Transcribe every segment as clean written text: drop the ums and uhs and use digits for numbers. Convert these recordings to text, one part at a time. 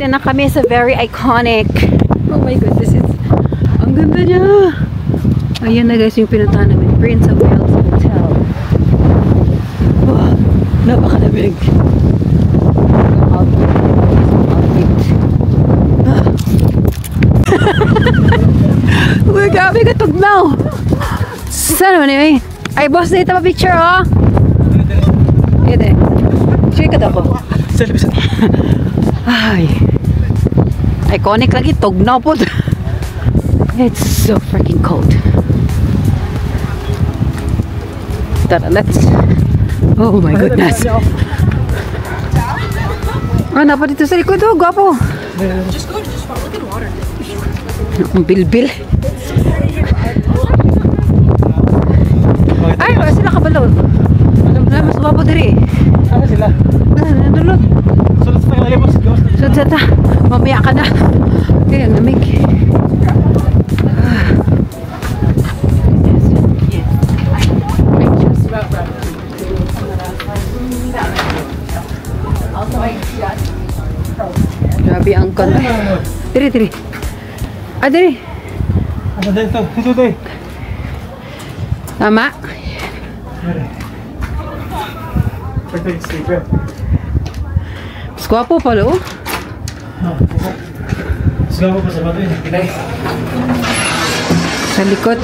Dito na kami sa very iconic. Oh my god, this is... Ang ganda niya! Ayan na guys yung pinuntahan namin. Prince of Wales Hotel. Oh, napakalamig. Uy, grabe ka tugnaw. Saan naman eh? Ay, boss, dito pa picture, oh. Ito eh. Sige ka daw po. Ay. Iconic lagi, tugnaw po. It's so freaking cold. Tara, let's... Oh my goodness. Ah, napa dito sa likod, oh, gwapo. Just go, just look at water. Ang bilbil. Ay, wala sila kabalo. Ay, mas gwapo diri. Ano sila? Nandulot. Sulit sa tagalagay po. Sulit sa mamaya ka na. Ay, ang lamig. Grabe ang kan. Diri, diri. Ah, diri. Ano dito? Dito tayo. Tama. Perfect speaker. Mas gwapo pala, oh. Siguro po sa bato yun. Pinay. Sa likod.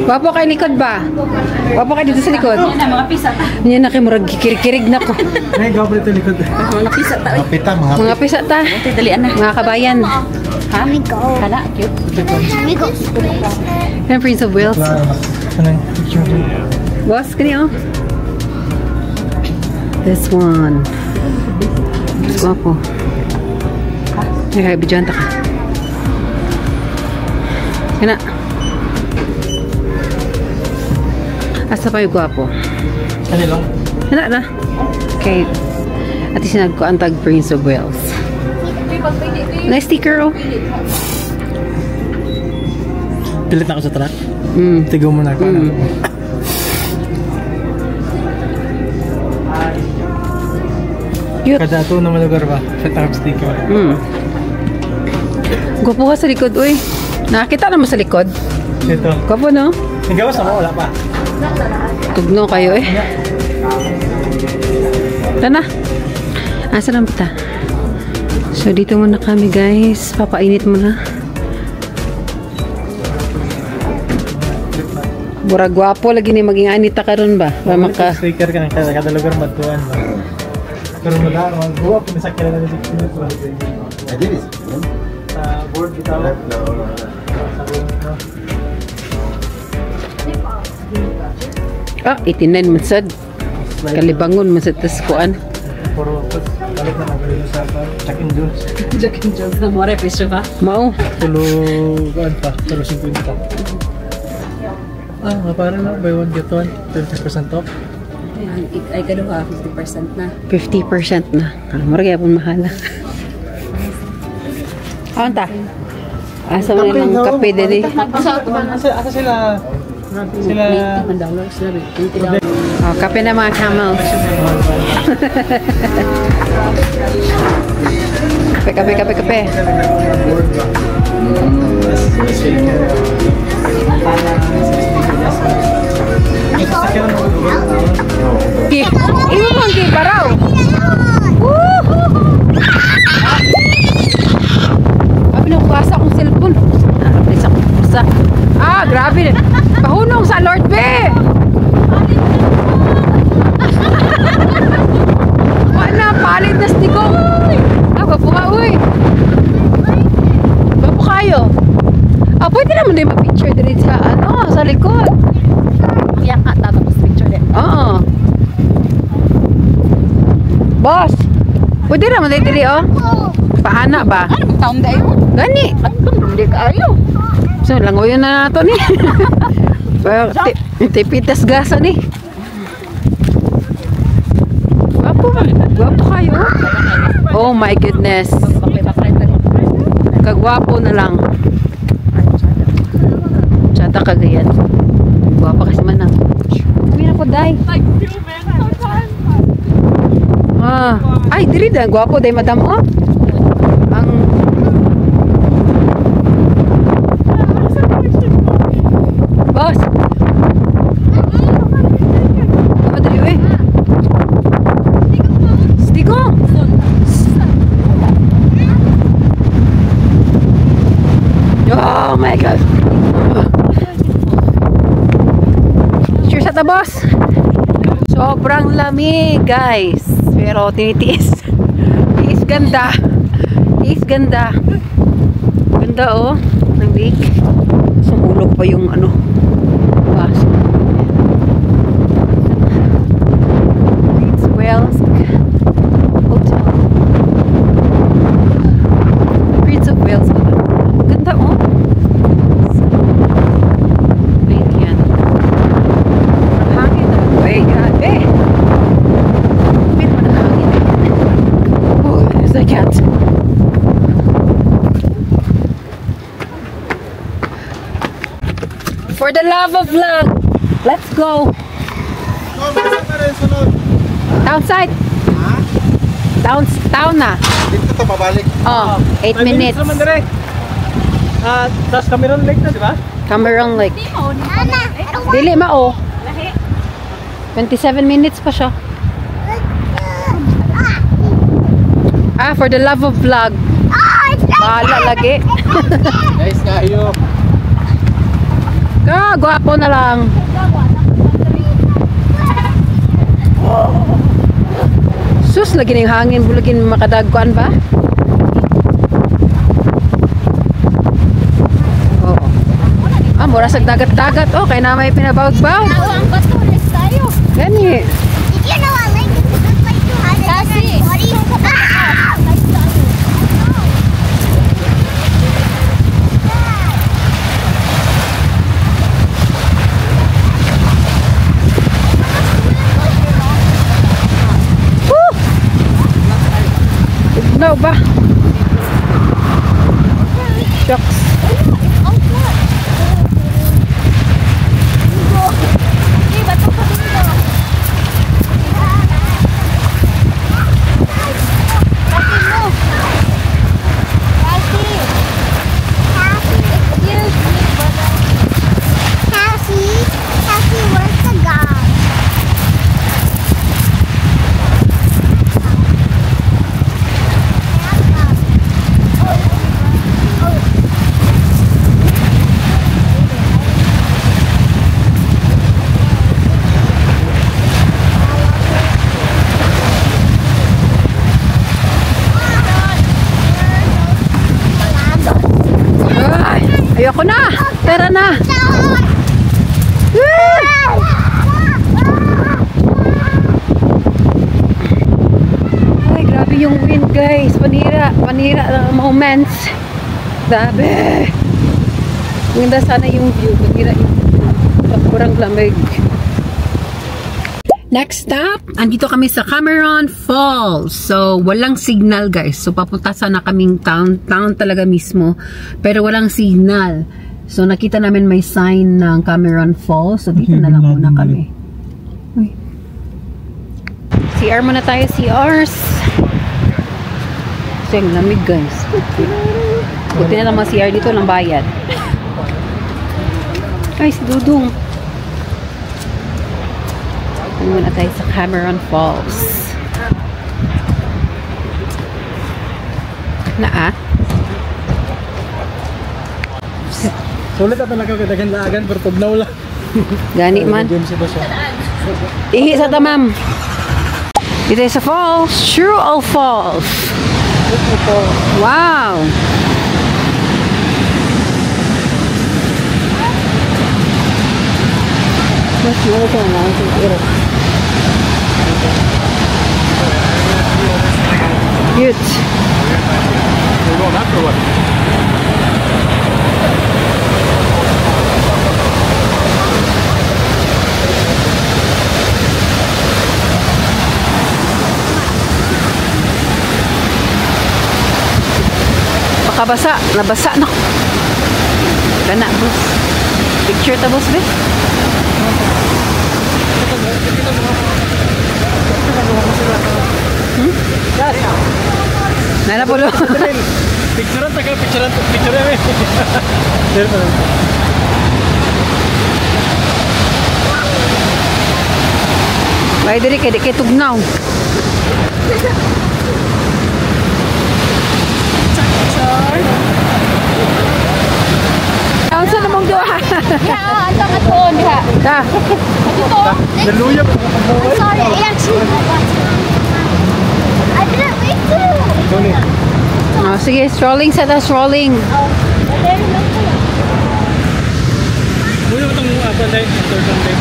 Gwapo kay likod ba? Gwapo kay dito sa likod? Yan na, mga pisa ta. Yan na kayo, murag kikirig na ko. Ay, gawa dito likod. Mga pisa ta. Mga pita, mga Mga pisa ta. Ito, dalian na. Mga kabayan. Ha? Kala, cute. Yan, Prince of Wales. Anong picture dito? Boss, kani oh. This one. Mas gwapo. Ay, bidyan ta ka. Kana. Asa pa yung gwapo? Ano lang? Kana na. Okay. At isinag ko ang tag Prince of Wales. Nice sticker oh. Pilit na ako sa truck. Mm. Tigaw mo na ako. Cute. Kada ito naman lugar ba? Sa top sticker. Mm. Gwapo ka sa likod, uy. Nakakita naman sa likod. Ito. Gwapo, no? Nagawas ako, wala pa. Tugno kayo, eh. Tana. Asa lang kita? So, dito muna kami, guys. Papainit muna. Mura gwapo lagi ni maging anita karon ba? Ba maka Sticker ka ng kada lugar matuan ba? Pero wala, magbuwa po sa kailan na dito ba? Sa board bitaw. ah, 89 man sad. Kalibangon man sa taskuan. Puro balik na nagulilo sa Jack and Jones. Jack and Jones na more presyo ba? Mao. Tulo, ano pa? Tulo 50. Ah, nga parang na, buy one get one, 20% off. Ay, gano'n ka, 50% na. 50% na. Mura kaya pong mahala. Awan ta? Asa mo naman kape dali? Asa sila? Sila... $1 sila, $20. Oh, kape na mga camels. Kape. Ibu mo ang baraw. Abi na kuasa akong cellphone. Ah, grabe. Pahunong sa Lord Be. Wala, palit na stigong. Ah, bapo ka, uy. Bapo kayo. Ah, pwede naman din ma-picture din sa, sa likod. Yan ka, tapos picture din. Oo. Boss, pwede naman din dili, oh. Paana ba? Ano bang taong dayo? Gani. Hindi ka ayaw. So, langoy na nato ni. Pero, tipitas gasa ni. Gwapo kayo. Oh my goodness. Kagwapo na lang. Tsata kagayan. Gwapo kasi man na. Kami na po, day. Ah, ay dili da gwapo day madam oh. Ang boss. Apa tadi eh? Stigo. Oh my god. Cheers at the boss. Sobrang lamig, guys. Pero tinitiis. Tiis ganda. Tiis ganda. Ganda oh, ng lake. Sumulog pa yung ano. Baso. Prince Wales Hotel. Prince of Wales Hotel. Ganda oh. Lake yan. Ang hangin na. Ay, grabe. Pero ang hangin na yan. Oh, there's a cat. For the love of vlog, let's go. Downside. Town na. Dito to pabalik. Oh, 8 minutes. naman direct. Tapos Cameron Lake na, di ba? Cameron Lake. Dili mao. 27 minutes pa siya. Ah, for the love of vlog. Bahala lagi. Guys, kayo. Gwapo na lang. Sus, lagi ng hangin, bulagin makadagkuan ba? Oo. Ah, mura sa dagat-dagat. Oh, kaya na may pinabawag-bawag. Gani. No ba? Shucks. Ayoko na! Tara na! Ay, grabe yung wind, guys. Panira. Panira ng moments. Grabe. Maganda sana yung view. Panira yung sobrang lamig. Next stop, andito kami sa Cameron Falls. So, walang signal, guys. So, papunta sana kaming town talaga mismo. Pero walang signal. So, nakita namin may sign ng Cameron Falls. So, dito na lang muna kami. Uy. CR muna tayo, CRs. Kasi ang lamig, guys. Buti na lang mga CR dito ng bayad. Ay, si Dudong. Muna tayo sa Cameron Falls. Naa? Sulit na talaga kadagan laagan pero tugnaw lang. Gani man. Ihi sa tamam. Dito sa falls. Shural Falls. Wow! Mas more than cute. We're going after what? Baka nabasa na. Kana boss. Picture ta boss be. Nana po lo. Picture taga picture eh. May diri kay tugnaw. Ang sa namong duha. Yeah, ang tangat ko diha. Ta. Dito. Naluya pa. Sorry, actually. I didn't mean to. Sorry. Oh, sige, strolling sa ta, strolling. Muna mo itong Sunday, third Sunday.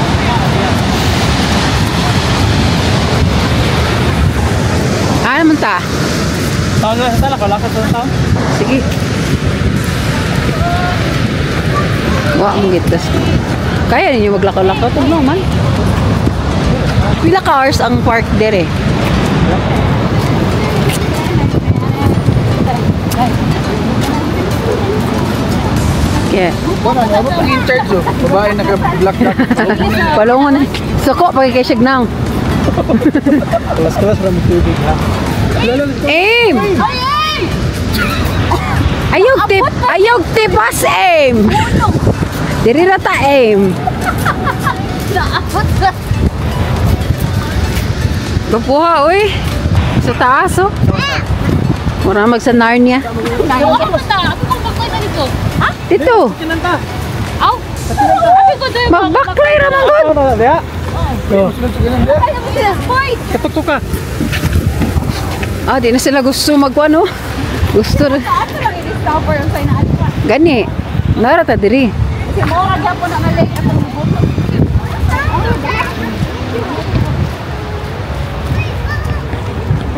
Ano man ta? Taon na sa lakad sa taon? Sige. Wa ang gitas. Kaya ninyo maglakaw-lakaw tugnaw man. Pila ka hours ang park dere? Yeah. Wala na, ano in charge oh? Babae naka-black. Palungon na. Suko, pagkikasig na. Kelas-kelas ramai tubig ha. Aim! Ayog tipas aim! Diri na ta aim! Lupuha, uy! Sa taas, oh! Mura mag sa Narnia. Dito! Magbaklay ramang good! Ano na, Dea? Katutok ka. Ah, di na sila gusto magkuano. Gusto rin. Gani. Nara ta diri.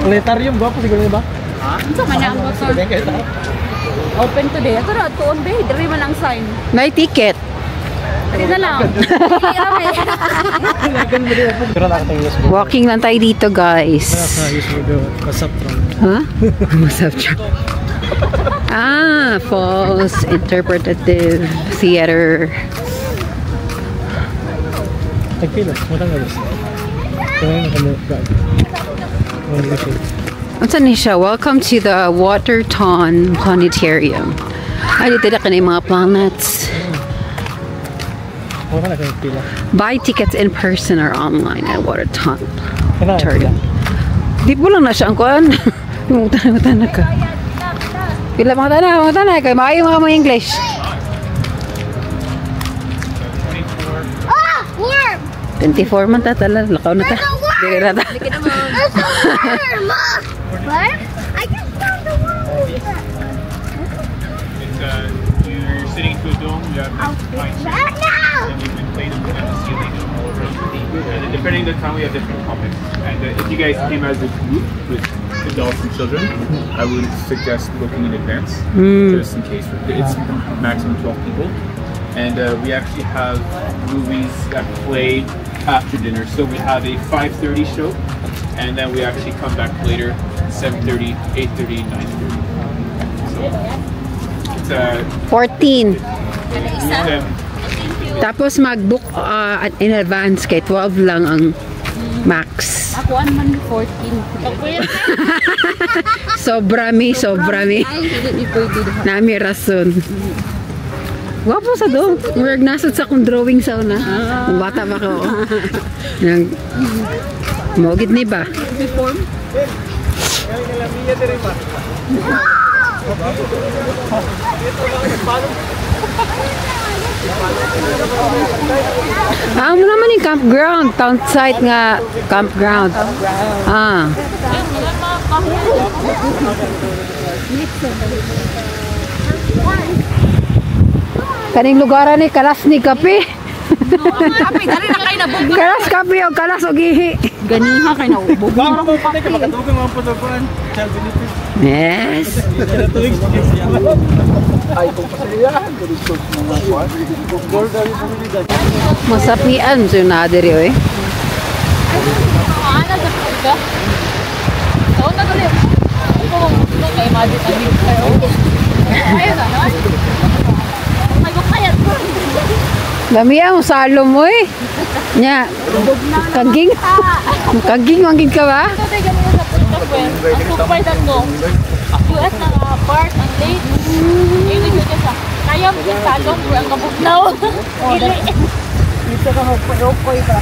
Planetarium, gwapo siguro ba? Open today. Ito na, tuon be. Dari man ang sign. May ticket. Dari na lang. Pero nakatang USB. Walking lang tayo dito, guys. USB kasap ron. Huh? Masap siya. Ah, false interpretative theater. Nagpilas, matang galos. Kaya nakamukbag. Unsa ni siya? Welcome to the Waterton Planetarium. Ay, dito na ka na yung mga planets. Wala na kayong pila. Buy tickets in person or online at Waterton Kailangan Planetarium. Di po lang na siya ang kuhan. Mutana ka. Pila mga tanah. Kaya maayo mga English. Ah! Worm! 24 man ta tala. Lakaw na ta. Dili na ta. It's a worm! What? I just found the worm! It's you're sitting to a dome, you have nice pine trees, and we've been playing them on the ceiling all around the theme. And then depending on the time, we have different topics. And if you guys came as a group with adults and children, I would suggest booking in advance, just in case. It's maximum 12 people. And we actually have movies that play after dinner. So we have a 5:30 show, and then we actually come back later, 7:30, 8:30, 9:30. So it's 14. them. Tapos mag-book in advance kay 12 lang ang max. Ako man 14. Sobra mi. Ay, hindi pwede. Nami rason. Wapo sa do. Murag nasod sa akong drawing sa una. Ang bata pa ko. Nang mogid ni ba? Uniform? Mo naman yung campground. Town site nga campground. Ah. Kaning lugaran ni kalas ni kape. Kape, dali na kayo nabugno. Kalas kape o kalas o gihi. Ganiha kayo nabugno. Baka mo pa kayo makatugang mga patukuan. Child benefit. Yes. Kinatulig siya. Ay, kung pasalihan, ganito mga kuwan. Kung board ay pumilidan. Masapian so na diri oy. Ana sa kuga. Taon na dali. Ito kay imagine kayo. Ayun na, no? Ay, kaya. Dami ang salom mo eh. Nya. Kaging. Kaging ka ba? Ito tayo ganun sa Well, ang supay na to. US na nga, part, ang late. Ibig ko siya sa, kaya mo yung talong, pero ang kabugnaw. Dito ka magparokoy para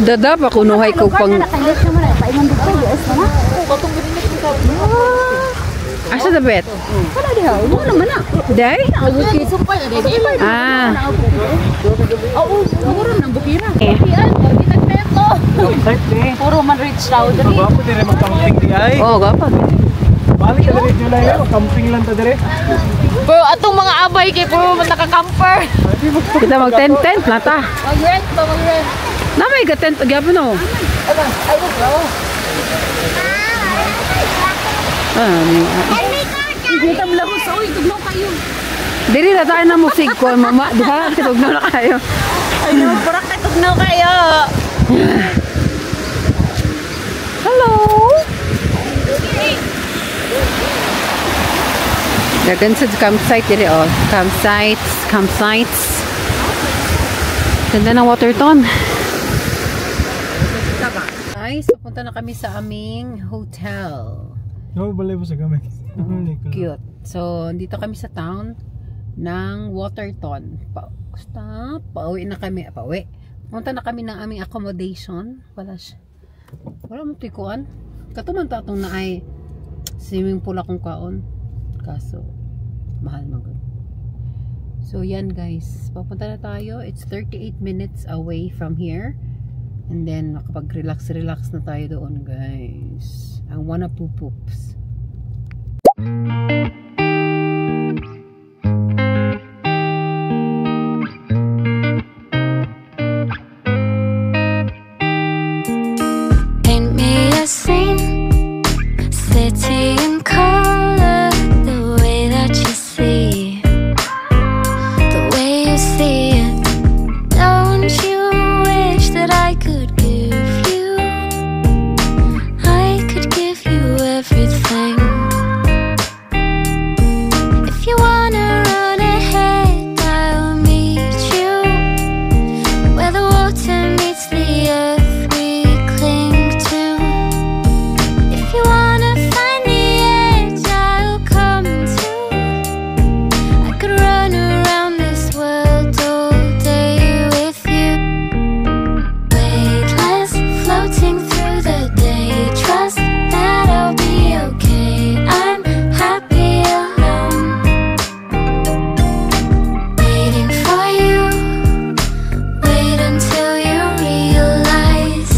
Dada pa kunuhay ko pang... nakayos naman ay paimong dito US na na. Batong bilis ko sa Asa the bet? Wala diha, mo naman na. Day? ang supay na din. Ah. Oo, siguro ng bukira. Eh. Bukiran, ginagpeto. Puro man rich raw dali. Bago dire mag-camping di ay. Oh, gapa. Balik ka dire July, mag-camping lang ta dire. Pero atong mga abay kay puro man naka-camper. Kita mag-tent plata. Mag-rent ba, mag-rent? Namay ka tent gyapon no. Ay, bro. Kita mo lang ko sa uy, tugnaw kayo. Diri na tayo na musig ko, mama. Diha, kitugnaw na kayo. Ay, para kay tugnaw kayo. Hello! Dagan sa campsite diri oh. Campsites. Ganda ng Waterton. Guys, pupunta na kami sa aming hotel. No, balay mo sa gamay. Cute. So, dito kami sa town ng Waterton. Pauwi na kami. Pauwi. Punta na kami ng aming accommodation. Wala mo tikuan. Katuman ta itong na ay swimming pool akong kaon. Kaso, mahal mag. So, yan guys. Papunta na tayo. It's 38 minutes away from here. And then, makapag-relax na tayo doon guys. Ang wanna poops. Paint me a scene, city in color, the way that you see, the way you see it. Don't you wish that I could give you, I could give you everything. If you wanna run ahead, I'll meet you where the water meets the earth we cling to. If you wanna find the edge, I'll come too. I could run around this world all day with you. Weightless, floating through the day. Trust that I'll be okay. I'm happy alone, waiting for you. Wait until you realize.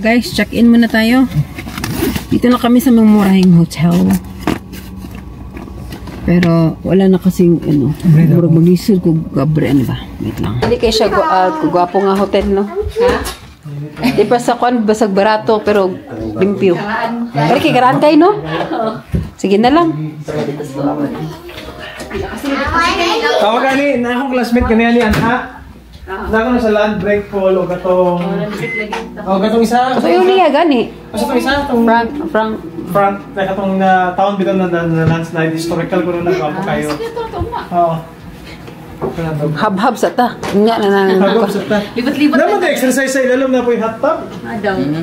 Guys, check-in muna tayo. Dito na kami sa mamurahing hotel. Pero wala na kasing murag magisod ko gabre ano ba? Wait lang. Hindi kay siya gwapo nga hotel no. Ha? Di pa sa kwan basag barato pero limpyo. Pero kay garaan kayo no? Sige na lang. Tawag ani na akong classmate kanina ni Anha. Nako na sa land break pool o katong katong isa. So yung niya gani. Asa to isa tong front na katong town bitaw na landslide historical ko na nagwapo kayo. Oo. Hab-hab sa ta. Nga na nang Libat-libat. Naman na exercise sa ilalim na po yung hot tub.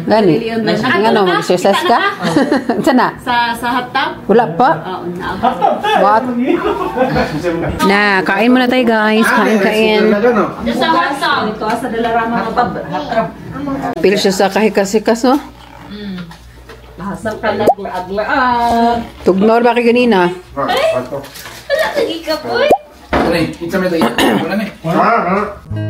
gani. Nga no, exercise ka? Sana? Sa hot tub? Wala pa. Hot tub ta. What? Na, kain muna tayo guys. Kain. Sa hot tub. Ito sa Dalarama hot tub. Pil siya sa kahikas-hikas no? Bahasa ka naglaag-laag. Tugnor ba kay ganina? Wala, nagikapoy. Ito rin, ito rin. Wala na eh.